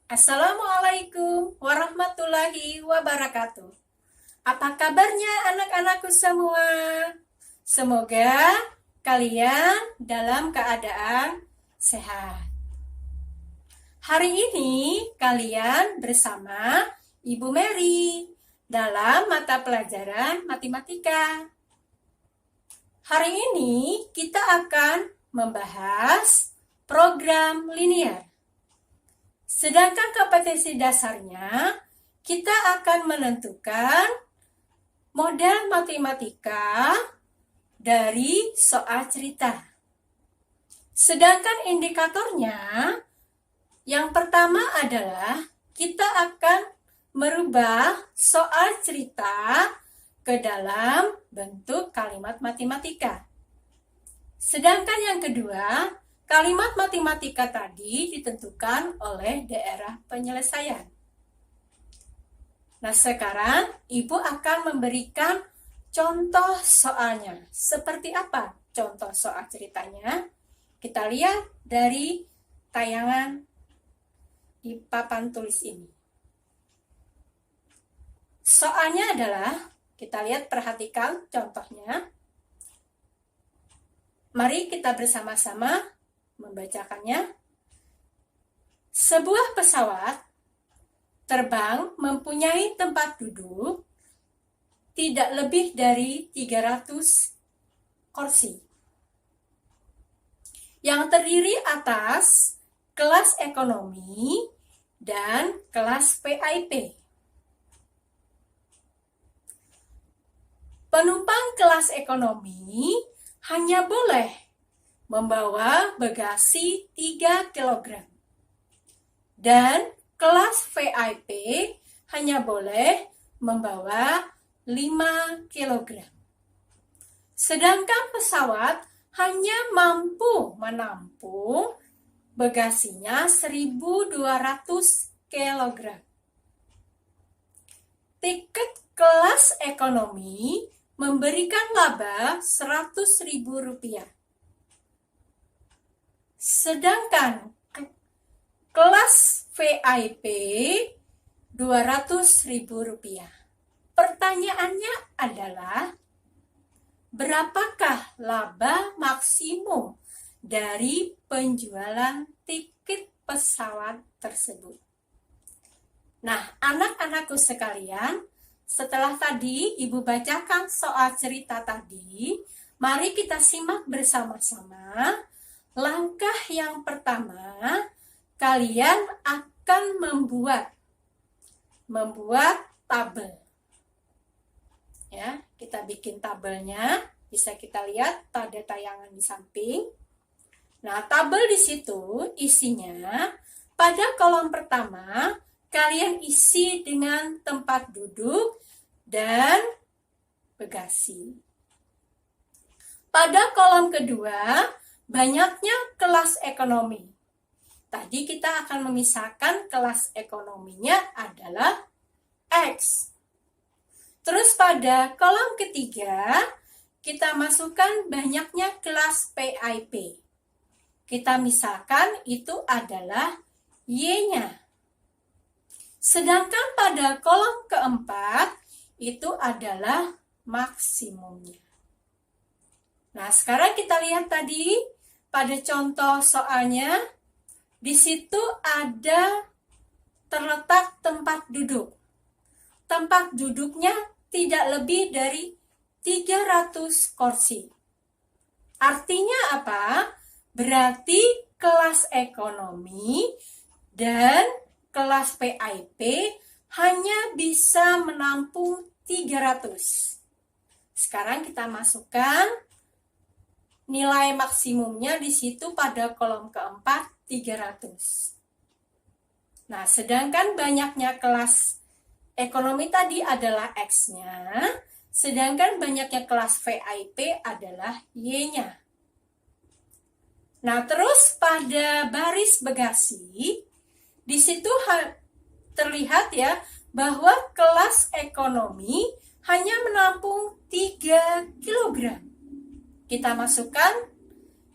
Assalamualaikum warahmatullahi wabarakatuh. Apa kabarnya anak-anakku semua? Semoga kalian dalam keadaan sehat. Hari ini kalian bersama Ibu Mary dalam mata pelajaran matematika. Hari ini kita akan membahas program linear. Sedangkan kompetensi dasarnya, kita akan menentukan model matematika dari soal cerita. Sedangkan indikatornya, yang pertama adalah kita akan merubah soal cerita ke dalam bentuk kalimat matematika. Sedangkan yang kedua, kalimat matematika tadi ditentukan oleh daerah penyelesaian. Nah, sekarang Ibu akan memberikan contoh soalnya. Seperti apa contoh soal ceritanya? Kita lihat dari tayangan di papan tulis ini. Soalnya adalah, kita lihat, perhatikan contohnya. Mari kita bersama-sama membacakannya. Sebuah pesawat terbang mempunyai tempat duduk tidak lebih dari 300 kursi yang terdiri atas kelas ekonomi dan kelas VIP. Penumpang kelas ekonomi hanya boleh membawa bagasi 3 kg. Dan kelas VIP hanya boleh membawa 5 kg. Sedangkan pesawat hanya mampu menampung bagasinya 1.200 kg. Tiket kelas ekonomi memberikan laba Rp100.000. Sedangkan kelas VIP Rp200.000. Pertanyaannya adalah, berapakah laba maksimum dari penjualan tiket pesawat tersebut? Nah, anak-anakku sekalian, setelah tadi Ibu bacakan soal cerita tadi, mari kita simak bersama-sama. Langkah yang pertama, kalian akan membuat tabel. Ya, kita bikin tabelnya, bisa kita lihat pada tayangan di samping. Nah, tabel di situ isinya pada kolom pertama kalian isi dengan tempat duduk dan bagasi. Pada kolom kedua, banyaknya kelas ekonomi. Tadi kita akan memisahkan kelas ekonominya adalah X. Terus pada kolom ketiga, kita masukkan banyaknya kelas VIP. Kita misalkan itu adalah Y-nya. Sedangkan pada kolom keempat, itu adalah maksimumnya. Nah, sekarang kita lihat tadi pada contoh soalnya, di situ ada terletak tempat duduk. Tempat duduknya tidak lebih dari 300 kursi. Artinya apa? Berarti kelas ekonomi dan kelas VIP hanya bisa menampung 300. Sekarang kita masukkan nilai maksimumnya di situ pada kolom keempat 300. Nah, sedangkan banyaknya kelas ekonomi tadi adalah X-nya, sedangkan banyaknya kelas VIP adalah Y-nya. Nah, terus pada baris bagasi, di situ terlihat ya bahwa kelas ekonomi hanya menampung 3 kg. Kita masukkan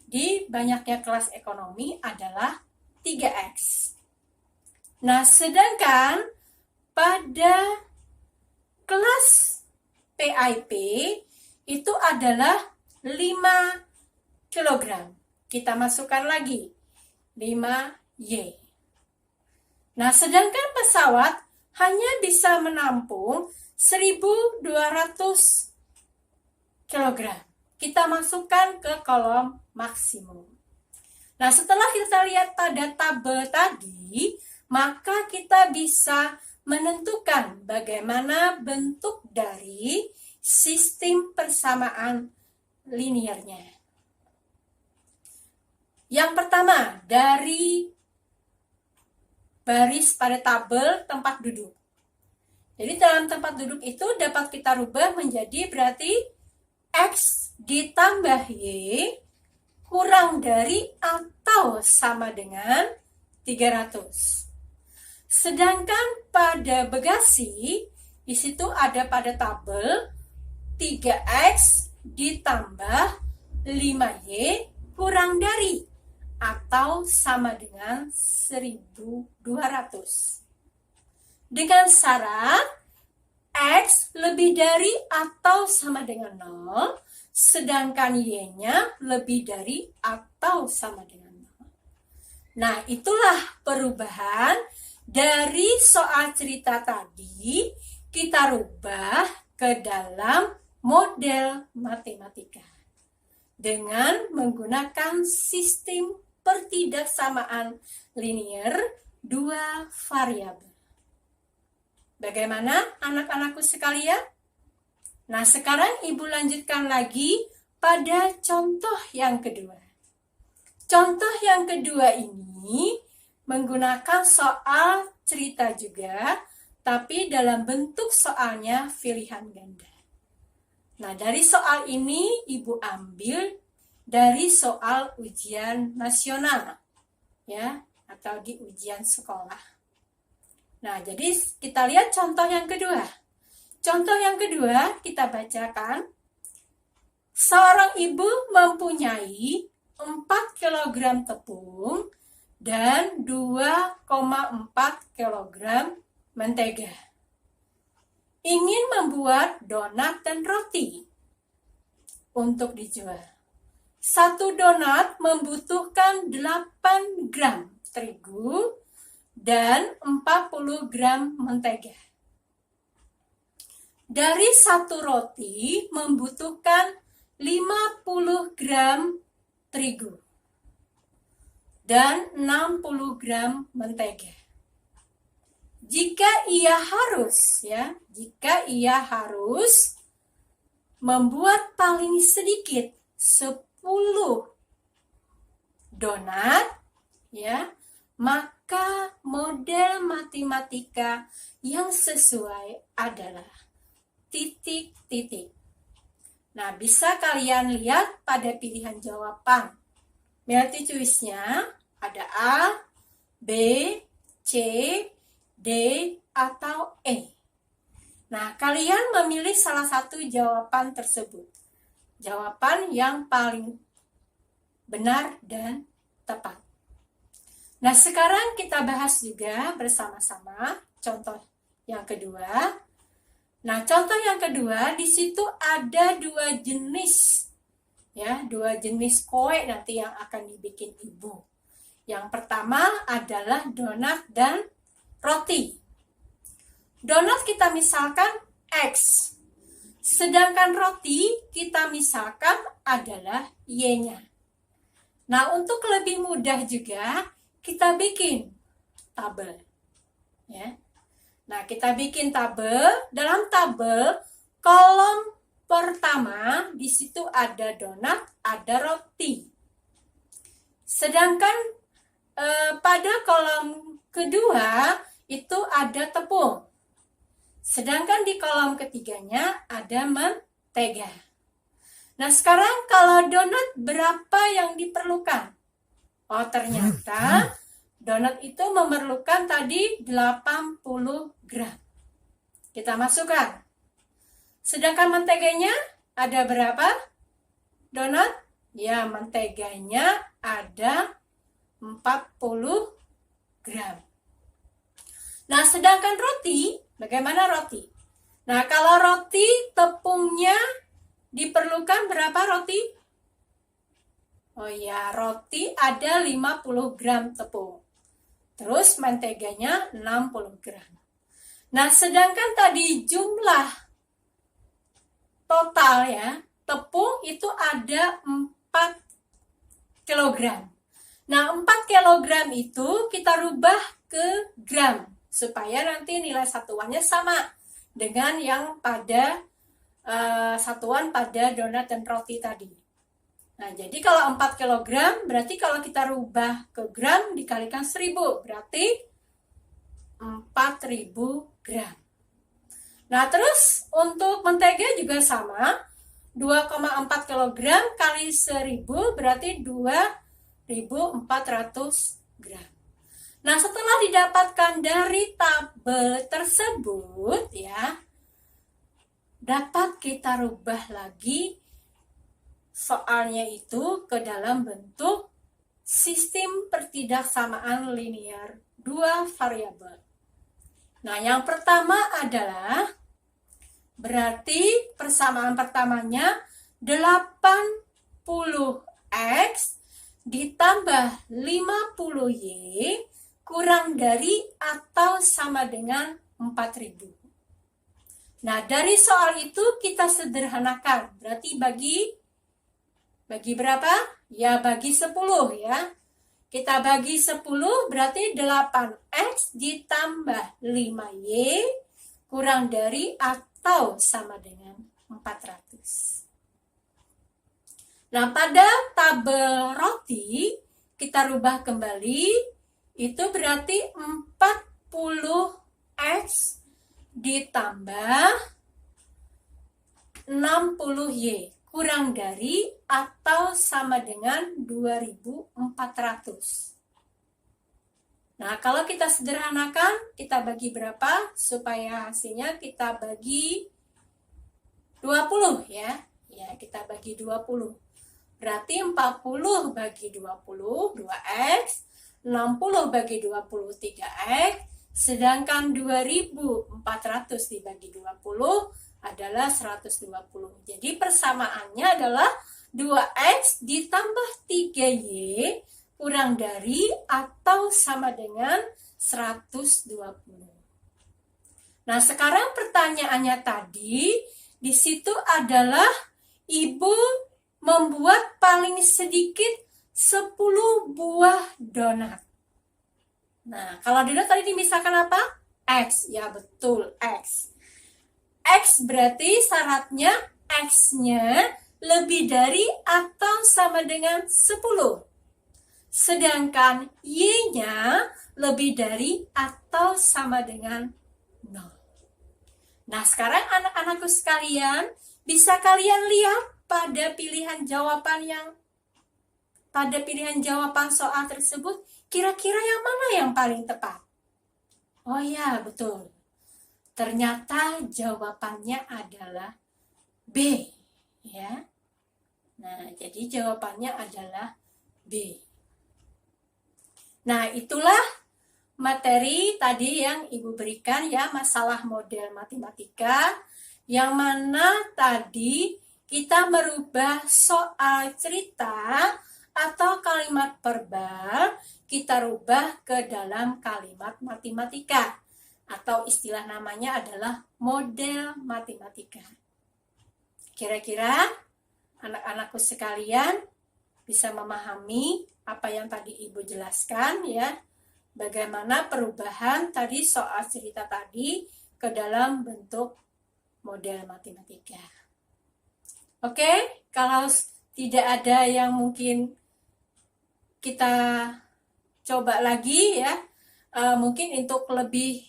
di banyaknya kelas ekonomi adalah 3X. Nah, sedangkan pada kelas PIP itu adalah 5 kilogram. Kita masukkan lagi 5Y. Nah, sedangkan pesawat hanya bisa menampung 1.200 kilogram. Kita masukkan ke kolom maksimum. Nah, setelah kita lihat pada tabel tadi, maka kita bisa menentukan bagaimana bentuk dari sistem persamaan liniernya. Yang pertama, dari baris pada tabel tempat duduk. Jadi dalam tempat duduk itu dapat kita rubah menjadi berarti X ditambah Y kurang dari atau sama dengan 300. Sedangkan pada bagasi, di situ ada pada tabel 3X ditambah 5Y kurang dari atau sama dengan 1.200. Dengan syarat X lebih dari atau sama dengan 0, sedangkan Y-nya lebih dari atau sama dengan 0. Nah, itulah perubahan dari soal cerita tadi kita rubah ke dalam model matematika dengan menggunakan sistem pertidaksamaan linier 2 variabel. Bagaimana anak-anakku sekalian? Nah, sekarang Ibu lanjutkan lagi pada contoh yang kedua. Contoh yang kedua ini menggunakan soal cerita juga, tapi dalam bentuk soalnya pilihan ganda. Nah, dari soal ini Ibu ambil dari soal ujian nasional, ya, atau di ujian sekolah. Nah, jadi kita lihat contoh yang kedua. Contoh yang kedua kita bacakan. Seorang ibu mempunyai 4 kg tepung dan 2,4 kg mentega. Ingin membuat donat dan roti untuk dijual. Satu donat membutuhkan 8 gram terigu dan 40 gram mentega. Dari satu roti membutuhkan 50 gram terigu dan 60 gram mentega. Jika ia harus membuat paling sedikit 10 donat, ya, maka model matematika yang sesuai adalah titik-titik. Nah, bisa kalian lihat pada pilihan jawaban. Multiple choice-nya ada A, B, C, D, atau E. Nah, kalian memilih salah satu jawaban tersebut. Jawaban yang paling benar dan tepat. Nah, sekarang kita bahas juga bersama-sama contoh yang kedua. Nah, contoh yang kedua, di situ ada 2 jenis, ya, 2 jenis kue nanti yang akan dibikin Ibu. Yang pertama adalah donat dan roti. Donat kita misalkan X, sedangkan roti kita misalkan adalah Y-nya. Nah, untuk lebih mudah juga kita bikin tabel, ya. Nah, kita bikin tabel. Dalam tabel kolom pertama di situ ada donat, ada roti. Sedangkan pada kolom kedua itu ada tepung. Sedangkan di kolom ketiganya ada mentega. Nah, sekarang kalau donat berapa yang diperlukan? Oh, ternyata donat itu memerlukan tadi 80 gram. Kita masukkan. Sedangkan menteganya ada berapa? Donat? Ya, menteganya ada 40 gram. Nah, sedangkan roti, bagaimana roti? Nah, kalau roti tepungnya diperlukan berapa roti? Oh ya, roti ada 50 gram tepung. Terus menteganya 60 gram. Nah, sedangkan tadi jumlah total ya, tepung itu ada 4 kilogram. Nah, 4 kilogram itu kita rubah ke gram supaya nanti nilai satuannya sama dengan yang pada satuan pada donat dan roti tadi. Nah, jadi kalau 4 kilogram berarti kalau kita rubah ke gram dikalikan 1000 berarti 4000 gram. Nah, terus untuk mentega juga sama. 2,4 kg kali 1000 berarti 2400 gram. Nah, setelah didapatkan dari tabel tersebut ya, dapat kita rubah lagi soalnya itu ke dalam bentuk sistem pertidaksamaan linear dua variabel. Nah, yang pertama adalah berarti persamaan pertamanya 80x ditambah 50y kurang dari atau sama dengan 4000. Nah, dari soal itu kita sederhanakan. Berarti bagi berapa? Ya, bagi 10 ya. Kita bagi 10 berarti 8x ditambah 5y kurang dari atau sama dengan 400. Nah, pada tabel roti kita rubah kembali, itu berarti 40x ditambah 60y kurang dari atau sama dengan 2400. Nah, kalau kita sederhanakan, kita bagi berapa? Supaya hasilnya kita bagi 20 ya. Ya, kita bagi 20. Berarti 40 bagi 20, 2x. 60 bagi 20, 3x. Sedangkan 2400 dibagi 20 adalah 120. Jadi persamaannya adalah 2x ditambah 3y kurang dari atau sama dengan 120. Nah, sekarang pertanyaannya tadi, di situ adalah ibu membuat paling sedikit 10 buah donat. Nah, kalau donat tadi dimisahkan apa? X, ya betul, X. X berarti syaratnya X-nya lebih dari atau sama dengan 10. Sedangkan Y-nya lebih dari atau sama dengan 0. Nah, sekarang anak-anakku sekalian, bisa kalian lihat pada pilihan jawaban soal tersebut, kira-kira yang mana yang paling tepat? Oh ya, betul. Ternyata jawabannya adalah B, ya. Nah, jadi jawabannya adalah B. Nah, itulah materi tadi yang Ibu berikan ya, masalah model matematika, yang mana tadi kita merubah soal cerita atau kalimat verbal, kita rubah ke dalam kalimat matematika. Atau istilah namanya adalah model matematika. Kira-kira anak-anakku sekalian bisa memahami apa yang tadi Ibu jelaskan ya, bagaimana perubahan tadi soal cerita tadi ke dalam bentuk model matematika. Oke, kalau tidak ada yang mungkin kita coba lagi ya, mungkin untuk lebih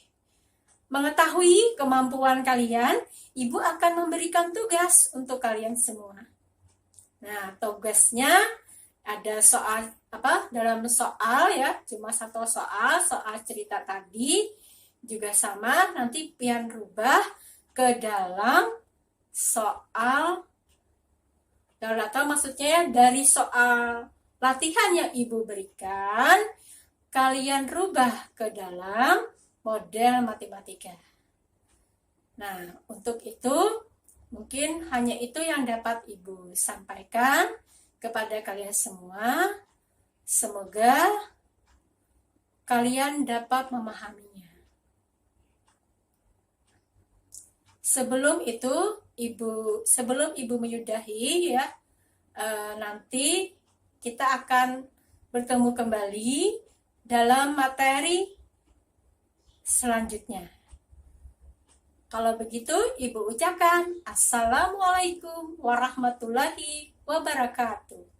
mengetahui kemampuan kalian, Ibu akan memberikan tugas untuk kalian semua. Nah, tugasnya ada soal dalam soal ya, cuma satu soal cerita tadi juga sama, nanti pian rubah ke dalam soal atau maksudnya dari soal latihan yang Ibu berikan, kalian rubah ke dalam model matematika. Nah, untuk itu mungkin hanya itu yang dapat Ibu sampaikan kepada kalian semua. Semoga kalian dapat memahaminya. Sebelum Ibu menyudahi ya, nanti kita akan bertemu kembali dalam materi selanjutnya. Kalau begitu, Ibu ucapkan Assalamualaikum warahmatullahi wabarakatuh.